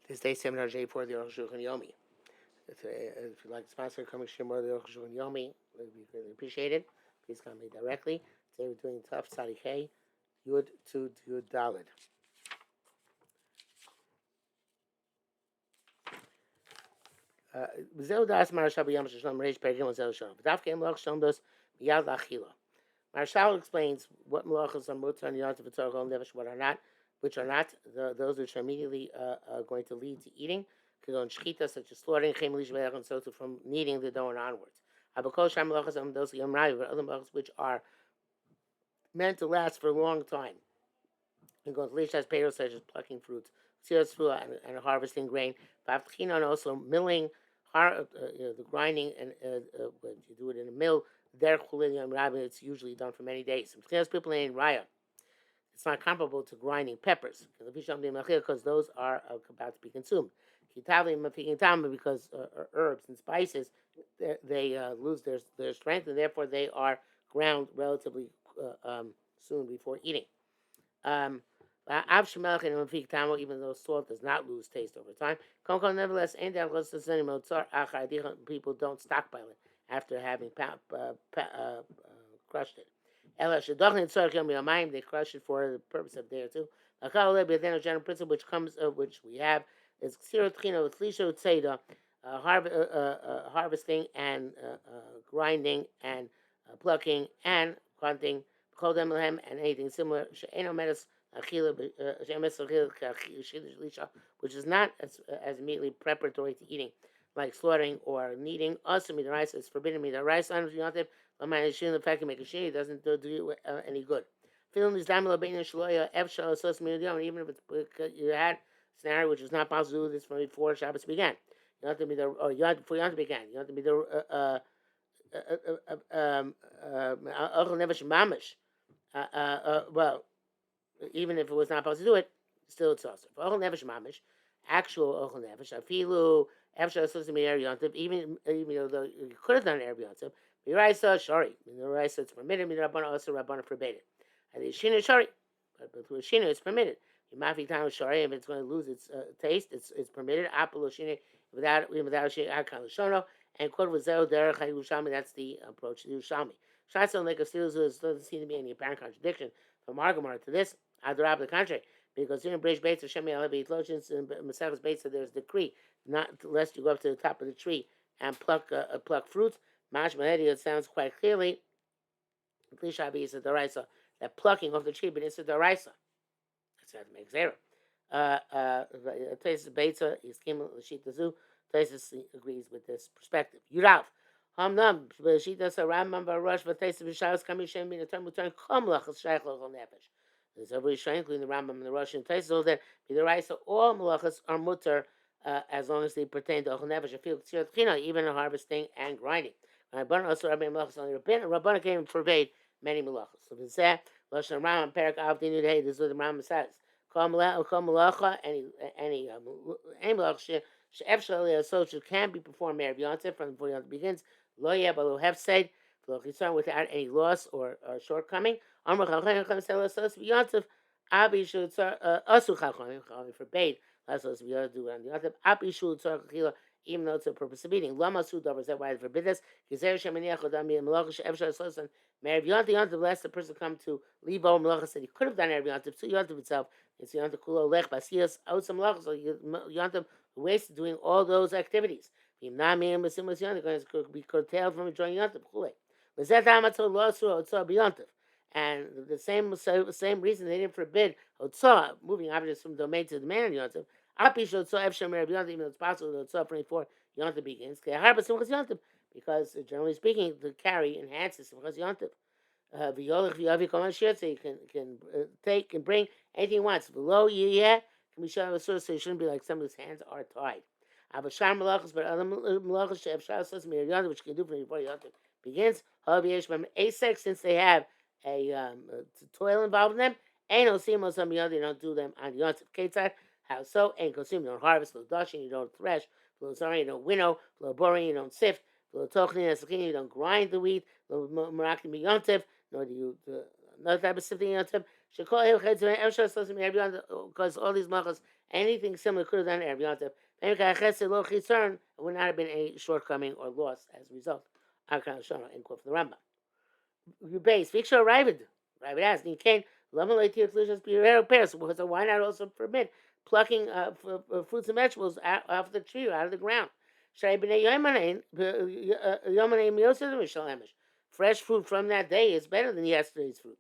This day 784 of the Arukh HaShulchan Yomi. If you'd like to sponsor coming to more of the Arukh HaShulchan Yomi, it would be greatly appreciated. Please contact me directly. Today we're doing Tough Tzadi K, Yud to Yud Dalid. Zeu das Marshal b'Yom Shalom Reish Perigim Zeu Shalom. V'dafke Melach Shalom dos Miyad Lachila. Marshal explains what melachos are mutar and yontif v'tzorach ol nefesh, what are not, which are not those which are immediately going to lead to eating. K'gon shchita, such as slaughtering, chem lishveach, and so from kneading the dough and onwards. Abakol sham melachos am those yom ravi, but other melachos which are meant to last for a long time. And goes lishas peiros, such as plucking fruits, tziras fruah, and harvesting grain. V'avtchinon, also milling, the grinding, and when you do it in a mill. It's usually done for many days. People in raya, it's not comparable to grinding peppers because those are about to be consumed. Because herbs and spices, they lose their strength, and therefore they are ground relatively soon before eating. Even though salt does not lose taste over time, nevertheless, people don't stockpile it after having crushed it. They crush it for the purpose of a day or two. A general principle which we have is harvesting and grinding and plucking and hunting, and anything similar, which is not as immediately preparatory to eating, like slaughtering or kneading. Also, midaraisa is forbidden. Midaraisa, the fact you make a sheni doesn't do you any good. Even if you had a scenario which was not possible to do this from before Shabbos began, you have to be the before Yom began. You have to be the well, even if it was not supposed to do it, still it's also. For Ochel Nefesh Mamish, actual Ochel Nefesh, Afilu, Efshar Sosim Erev Yontiv, even though you could have done Erev Yontiv, Miraisa, Shari. Miraisa, it's permitted, Mirabana, also Rabbana forbade it. And the Shina, Shari. But through Shina, it's permitted. Mafi Tam Shari, if it's going to lose its taste, it's permitted. Apolo Shina, without Shina, Akan Lashono, and Kod Vazel, Derech Yerushalmi, that's the approach to Yerushalmi. Shatzon like a steals doesn't seem to be any apparent contradiction from Argamar to this. Adarab, the contrary, because in Breish Beitz Hashem Yalavi Lotions in Masavas Beitz, there's a decree not lest you go up to the top of the tree and pluck fruits. Mash Mahedi, it sounds quite clearly. Klishabi is a daraisa, that plucking of the tree, but it's a daraisa. That's how to make zera. Taisus Beitza, Yiskim Lashita Zu. Taisus agrees with this perspective. Yurav. Hamnam, Shita Saramam Barush, Vataisus Vishaus Kamishem in a term return, Komlach, Shaykh Lochel Nefesh. There's every shrine, including the Rambam and the Russian Taisus, so that the Raisa, all malachas are mutter as long as they pertain to Ochel Nefesh, even in harvesting and grinding. Rabban also Rabbi malachas only Rabban came and forbade many malachas. So this is Lashon Rambam Perak Avdi Nudei. This is what the Rambam says. Kol malacha, any malacha she'efshali associated can be performed Erev Yontif from before Yontif begins. Lo yebalo hefsed, without any loss or shortcoming. Amar Chachamim said l'sos b'Yontif. Abi should asu Chachamim forbade l'sos b'Yontif do on the Yontif. Abi should tzarich even though it's a purpose of eating. Lama su davar, is that why I forbid this? Gezer shemaniach odam malacha she'efshal l'sos and Erev Yontif. Lest the person come to leave all malacha said he could have done Erev Yontif. So Yontif itself, it's Yontif kulo lech basias out some malacha. So Yontif wasted doing all those activities. Going to be curtailed from enjoying Yontif. And the same reason they didn't forbid Hotzah, moving objects from domain to domain in Yontif. Even though it's possible that Hotzah before Yontif begins. Because generally speaking, the carry enhances Simchas Yontif. You can take and bring anything you want. Below can be shown so it shouldn't be like somebody's hands are tied. But other malachas which can do from before Yontif begins. Since they have a toil involved in them, they don't do them on Yontif. Ketzad, how so? Ain't consume, you don't harvest, no dashing, you don't thresh, you don't winnow, boring, you don't sift, you don't grind the wheat, nor do you another type of sifting Yontif. Because all these malachas, anything similar could have done Erev Yontif. It would not have been a shortcoming or loss as a result. Arukh HaShulchan, end quote from the Rambam. You base, Viksha Ravid. Ravid asked, you can't, so why not also permit plucking fruits and vegetables off the tree or out of the ground? Fresh fruit from that day is better than yesterday's fruit.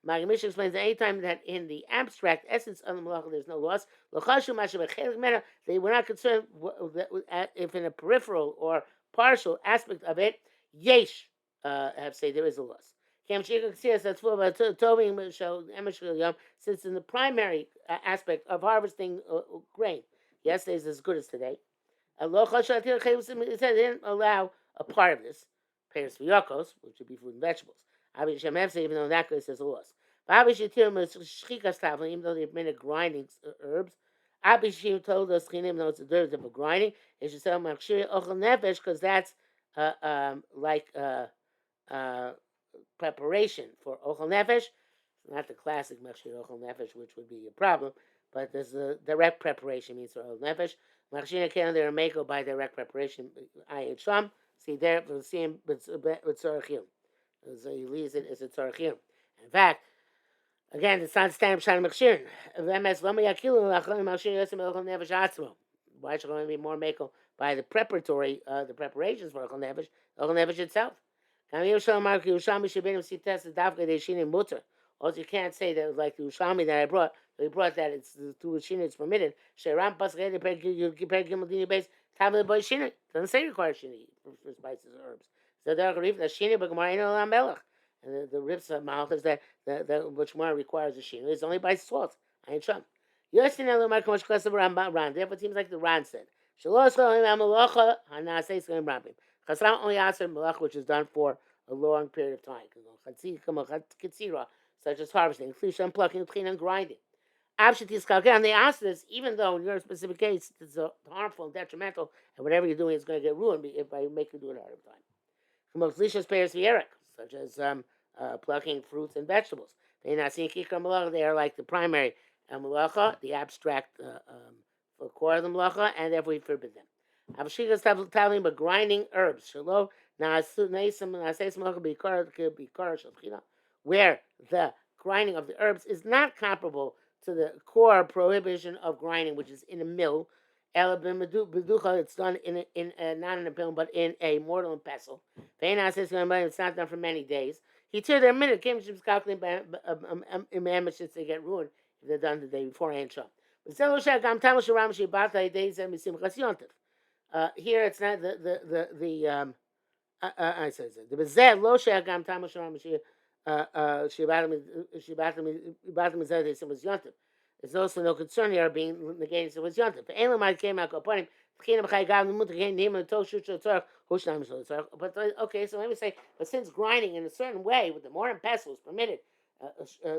Magamish explains that any time that in the abstract essence of the malacha there's no loss, they were not concerned if in a peripheral or partial aspect of it, yesh, have say there is a loss. Since in the primary aspect of harvesting grain, yesterday is as good as today. It said they didn't allow a part of this, pears for yakos, which would be food and vegetables. Even though in that case there's a loss. Even though they've made a grinding herbs, Abishim told us, even though it's a derivative of grinding, it should sell machshir ochel nefesh because that's like preparation for ochel nefesh. Not the classic machshir ochel nefesh, which would be a problem, but there's a direct preparation means for ochel nefesh. Machshir can they're mako by direct preparation. Ayin sham. See there, we'll see him with tzarachim. So he leaves it as a tzarachim. In fact, again, it's not standard pshat machshir. Why should it be more mako by the preparatory, the preparations for ochel nefesh itself? Also, you can't say that like the Ushami that I brought. We brought that it's through Shina it's permitted. Sheram Pascal base doesn't say require Shina for spices or herbs. So there are the Shina but Gemara ain't melech. And the rips of Malach is that which Gemara requires a Shina. It's only by salt. I ain't sham. Yosin Elomar Kosh Klas of Ran. Therefore, it seems like the Ran said. Shalos Malacha Hanase Skim Rampim. Chasram only answered Malach, which is done for a long period of time. Such as harvesting, plucking, cleaning, and grinding. And they asked this, even though in your specific case it's harmful and detrimental, and whatever you're doing is going to get ruined if I make you do it ahead of time. Such as plucking fruits and vegetables. They are like the primary malacha, the abstract core of the malacha, and therefore we forbid them. But grinding herbs, where the grinding of the herbs is not comparable to the core prohibition of grinding, which is in a mill. It's done not in a mill, but in a mortar and pestle. It's not done for many days. He took their minute. Came to calculating should they get ruined if they're done the day before and shop. Here it's not the I said the bezel lo she'agam tamash ramashir there's also no concern here being negated. It was yontif. But okay, so let me say, but since grinding in a certain way with the mortar and pestle is permitted,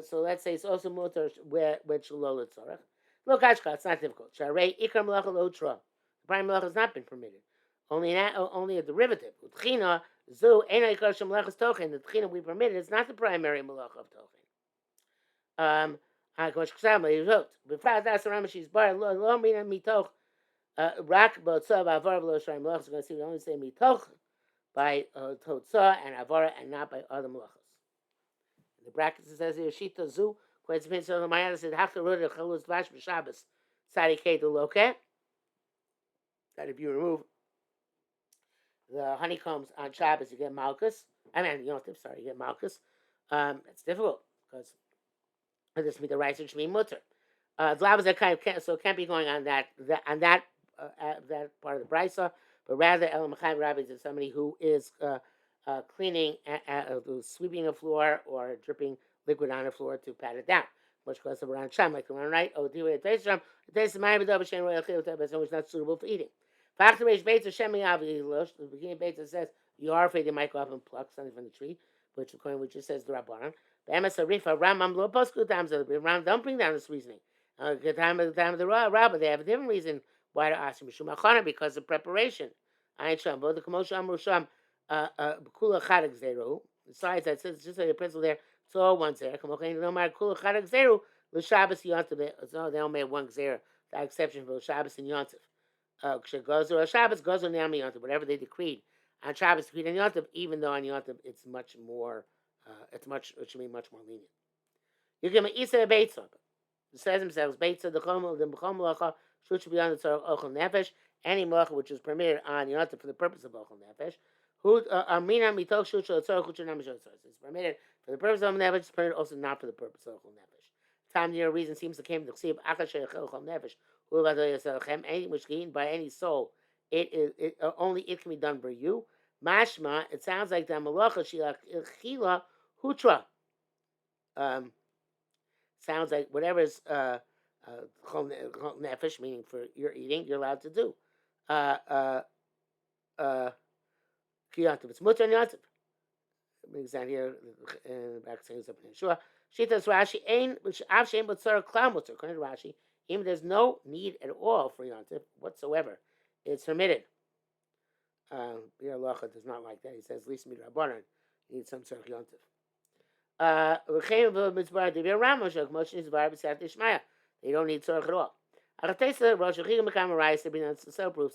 so let's say it's also mutar where shalola tzarech. Look, it's not difficult. Sharei ikar malacha lo tra. The prime malacha has not been permitted. Only a derivative. Utchina zu ena ikar shemalachas tochen. The tchina we permitted is not the primary malacha of tochen. He wrote, "Before that's the Ramashis bar lo mina mitoch rak b'otza b'avar v'lo shayim malachas." We're going to see we only say mitoch by totza and avara and not by other malachas. In the brackets it says here shita zu. Quite depends on the Mayada said hafta roda chalus vash b'Shabbos sadi kedu loke. That if you remove the honeycombs on Shabbos, you get malchus. You get malchus. It's difficult because this be the rice and shmi mutter. So it can't be going on that part of the brisa, but rather El Mechayim Rabbis is somebody who is cleaning, sweeping a floor or dripping liquid on the floor to pat it down. Much closer of around sham, like the one right. Oh, the taste sham. The taste of my b'dav shen royal chiyot but it's not suitable for eating. Factor Reish Beitzer Shemi Avi Losh. The beginning Beitzer says you are afraid they might go up and pluck something from the tree, which according to which it says the Rabbanan. Be'emes Arifa Ramam Lo Posku Times of the Ram don't bring down this reasoning. The time of the Rabbah they have a different reason why to ask him Mishum Achana because of preparation. Ayin Sham both the Kamosha Amru Sham Kula Chadik Zeru Besides that, says just like the principle there, it's all one zera. No matter kula charak zeru, the Shabbos yontif. So they only have one zera. That exception for Shabbos and yontif. Goes or Shabbos goes on Yom Yontif. Whatever they decreed on Shabbos, decreed on Yontif. Even though on Yontif it's much more, it should be much more lenient. You give me Isa Beitza. It says themselves Beitza the Chom the B'chom Malacha should be on the Tzarech Ochel Nefesh. Any Malacha which is permitted on Yontif for the purpose of Ochel Nefesh. Who Amina Mitok Shut Shal Tzarech Uchin Namishot Tzarech. It's permitted for the purpose of Nefesh. It's permitted also not for the purpose of Ochel Nefesh. Time near reason seems to came to see if Akash Ochel Nefesh. Who anything which can eaten by any soul. Only it can be done by you. Mashma. It sounds like the Malacha Shila Hutra. Sounds like whatever's nefesh, meaning for your eating, you're allowed to do. Kiyantiv. It's mutter yantiv. Brings down here back saying something. Sure. Shitas Rashi ain't which avshem but sar clown mutter. According to Rashi, even there's no need at all for yantiv whatsoever. It's permitted. Bir Lacha does not like that. He says least midrabanan needs some sort of yantiv. They don't need tzorach at all. Proofs the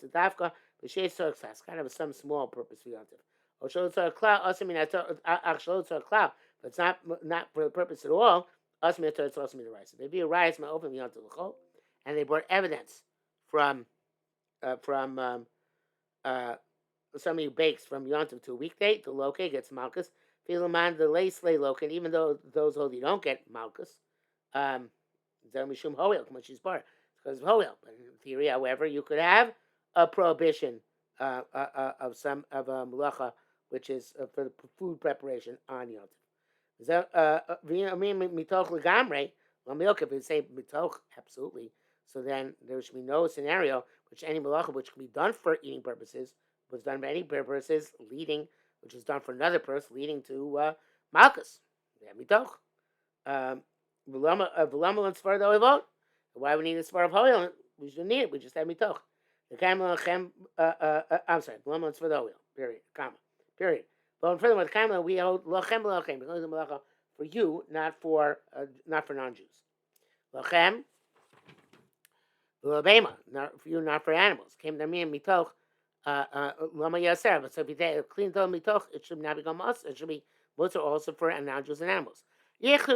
dafka kind of some small purpose for yontif. But it's not for the purpose at all. Maybe a rice may open yontif and they brought evidence from somebody who bakes from yontif to a weekday to loke gets malchus. Filaman the lay slay loken, even though those hold you don't get malchus. Mishum hoel, much is bar because of hoel. But in theory, however, you could have a prohibition of some of a malacha, which is for the food preparation on yontif. Mitoch legamre, milk if you say mitoch, absolutely. So then there should be no scenario which any malacha which can be done for eating purposes was done by any purposes leading. Which is done for another person, leading to malchus. Mitoch. V'lama and sfar though we vote. Why we need a sfar of hoil? We shouldn't need it. We just have mitoch. The kamel chem. I'm sorry. V'lama and sfar though. Period. Comma. Period. But furthermore, the kamel we hold lochem lochem because of malacha for you, not for non-Jews. Lochem. V'labema, not for you, not for animals. Came to me and mitoch. Lama yaser, but so if you clean the mitoch, it should not become us. It should be mutter also for non-Jews and animals. But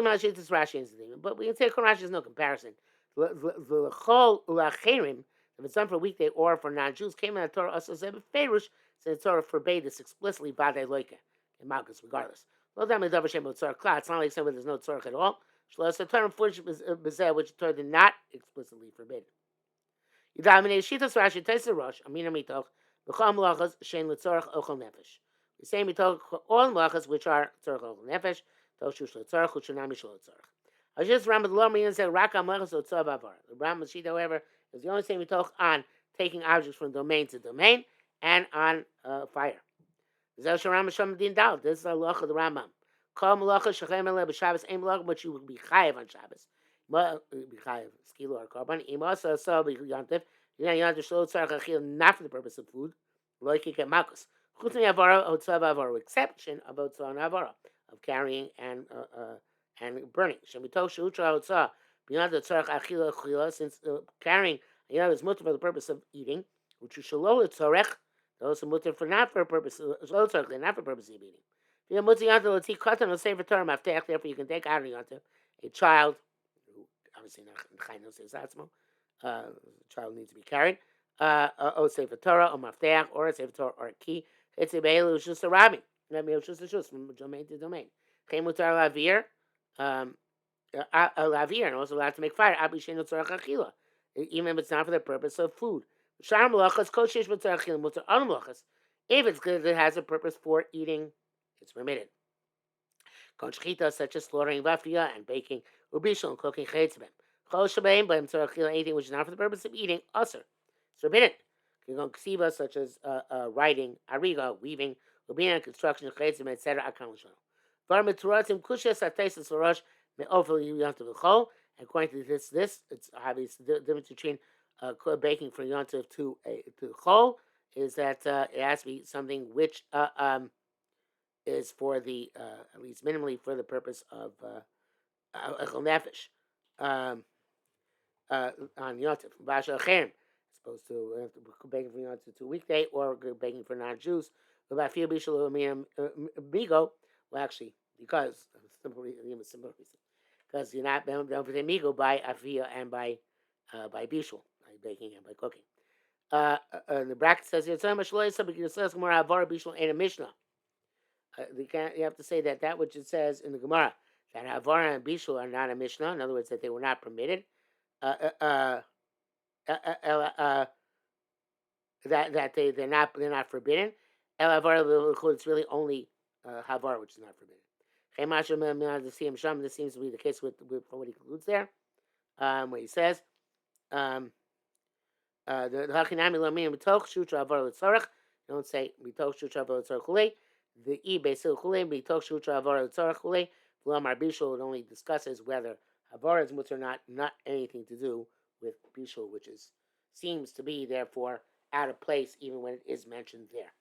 we can say Rashi is no comparison. If it's done for a weekday or for non-Jews, came in the Torah also said Ferush, so the Torah forbade this explicitly Vadei Loike in Malchus, regardless. It's not like saying there's no Torah at all. Which the Torah did not explicitly forbid. You dominate Shitas Rashi, Taisa Rosh, Amina Mitoch. We say mitoch all malachas which are tzorach ochel nefesh, toshu shlo tzorach, uchunami shlo tzorach. I just Rambam the Lomrian said raka malachas otzav avar. The Rambam Shita, however, is the only thing we talk on taking objects from domain to domain and on fire. This is a halacha of the Rambam. Kol malacha shechem eleh b'Shabbos ein malacha, but you will be chayev on Shabbos. Be chayev skilo or korban. Imasa so be yantif. Not for the purpose of food, like you get malchus. Exception of avara of carrying and burning. Beyond the tzarech achila, since carrying is mutter for the purpose of eating, which is shalol tzarech, those are mutter for not for a purpose. Shalol tzarech, they're not for purpose of eating. Therefore, you can take out a child, who obviously not. Child needs to be carried. Or Sefer Torah, or Mafteach, or a Sefer Torah, or a key. It's a Be'elu, it's just a rabbi. That means it's just a shus from domain to domain. Chemutar lavir, lavir, and also allowed to make fire. Abishenu tzarach achila, even if it's not for the purpose of food. Shar malachas koshesh b'tzarach achila mutar al malachas. If it's good, it has a purpose for eating, it's permitted. Konshchita, such as slaughtering vafia and baking, ubishal and cooking chetzbem. Anything which is not for the purpose of eating, usher. It's forbidden. You can ksiva, such as writing, ariga, weaving, ubina, construction, chetzim, etc. According to this, it's obvious the difference between baking from yontif to chol is that it has to be something which is for the at least minimally for the purpose of echel nefesh on yotiv. Basha acherim, as opposed to begging for yotiv to a weekday or begging for non-Jews. About few bishul migo. Well, actually, because simple reason, because you're not bound for the migo by afia and by bishul, by baking and by cooking. The bracket says it's so much lower. Somebody can say more avar bishul and a mishnah. You have to say that which it says in the Gemara that Havara and Bishul are not a Mishnah. In other words, that they were not permitted. That they're not forbidden. El Havara, it's really only Havara which is not forbidden. This seems to be the case with what he concludes there, where he says the Hachinami Lamim B'toch Shutra Havara L'Tzarech. Don't say B'toch Shutra Havara L'Tzarech Chulei. The E Beisil Chulei B'toch Shutra Havara L'Tzarech Chulei. V'lamar Bishul, it only discusses whether Havara is mutter or not anything to do with Bishul, which seems to be therefore out of place even when it is mentioned there.